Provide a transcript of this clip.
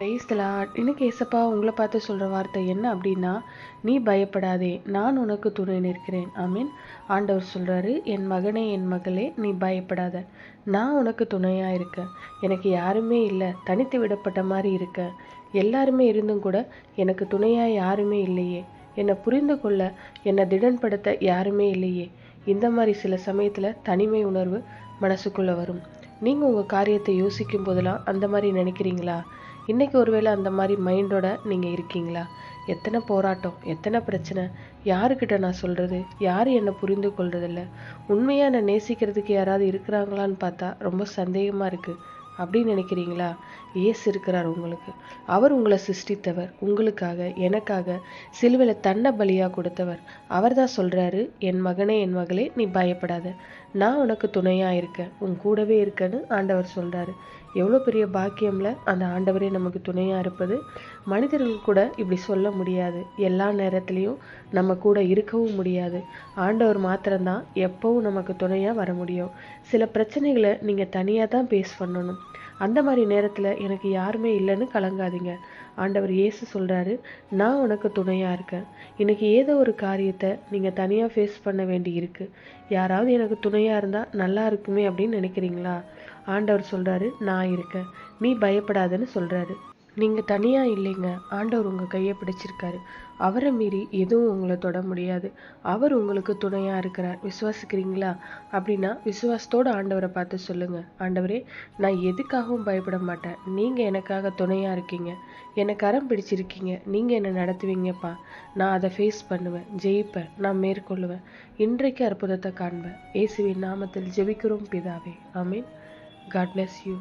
Praise the Lord. இன்னைக்கு ஏசப்பா உங்களை பார்த்து சொல்ற வார்த்தை என்ன அப்படின்னா, நீ பயப்படாதே, நான் உனக்கு துணை நிற்கிறேன். ஆமீன். ஆண்டவர் சொல்றாரு, என் மகனே என் மகளே நீ பயப்படாத, நான் உனக்கு துணையா இருக்கேன். எனக்கு யாருமே இல்லை, தனித்து விடப்பட்ட மாதிரி இருக்க. எல்லாருமே இருந்தும் கூட எனக்கு துணையா யாருமே இல்லையே, என்னை புரிந்து கொள்ள, என்னை திடன்படுத்த யாருமே இல்லையே. இந்த மாதிரி சில சமயத்துல தனிமை உணர்வு மனசுக்குள்ள வரும். நீங்க உங்க காரியத்தை யோசிக்கும் போதெல்லாம் அந்த மாதிரி நினைக்கிறீங்களா? இன்னைக்கு ஒருவேளை அந்த மாதிரி மைண்டோட நீங்க இருக்கீங்களா? எத்தனை போராட்டம், எத்தனை பிரச்சனை, யாருக்கிட்ட நான் சொல்றது, யாரு என்னை புரிந்து கொள்றதில்ல, உண்மையா என்னை நேசிக்கிறதுக்கு யாராவது இருக்கிறாங்களான்னு பார்த்தா ரொம்ப சந்தேகமா இருக்கு அப்படின்னு நினைக்கிறீங்களா? இயேசு இருக்கிறார் உங்களுக்கு. அவர் உங்களை சிருஷ்டித்தவர், உங்களுக்காக எனக்காக சிலுவையில தன்னை பலியா கொடுத்தவர். அவர் தான் சொல்றாரு, என் மகனே என் மகளே நீ பயப்படாத, நான் உனக்கு துணையா இருக்கேன், உன் கூடவே இருக்கேன்னு ஆண்டவர் சொல்றாரு. எவ்வளோ பெரிய பாக்கியம்ல அந்த ஆண்டவரே நமக்கு துணையா இருப்பது. மனிதர்கள் கூட இப்படி சொல்ல முடியாது, எல்லா நேரத்துலையும் நம்ம கூட இருக்கவும் முடியாது. ஆண்டவர் மாத்திரம்தான் எப்பவும் நமக்கு துணையா வர முடியும். சில பிரச்சனைகளை நீங்க தனியா தான் பேஸ் பண்ணணும். அந்த மாதிரி நேரத்துல எனக்கு யாருமே இல்லைன்னு கலங்காதீங்க. ஆண்டவர் இயேசு சொல்றாரு, நான் உனக்கு துணையா இருக்கேன். இன்னைக்கு ஏதோ ஒரு காரியத்தை நீங்க தனியா ஃபேஸ் பண்ண வேண்டி இருக்கு. யாராவது எனக்கு துணையா இருந்தா நல்லா இருக்குமே அப்படின்னு நினைக்கிறீங்களா? ஆண்டவர் சொல்றாரு, நான் இருக்கேன், நீ பயப்படாதன்னு சொல்றாரு. நீங்க தனியா இல்லைங்க. ஆண்டவர் உங்க கையை பிடிச்சிருக்காரு. அவரை மீறி எதுவும் உங்களை தொட முடியாது. அவர் உங்களுக்கு துணையா இருக்கிறார். விசுவாசிக்கிறீங்களா? அப்படின்னா விசுவாசத்தோட ஆண்டவரை பார்த்து சொல்லுங்க, ஆண்டவரே நான் எதுக்காகவும் பயப்பட மாட்டேன், நீங்க எனக்காக துணையா இருக்கீங்க, என்னை கரம் பிடிச்சிருக்கீங்க, நீங்க என்னை நடத்துவீங்கப்பா. நான் அதை ஃபேஸ் பண்ணுவேன், ஜெயிப்பேன், நான் மேற்கொள்ளுவேன். இன்றைக்கு அற்புதத்தை காண்பேன். இயேசுவின் நாமத்தில் ஜெபிக்கிறோம் பிதாவே. ஆமீன். God bless you.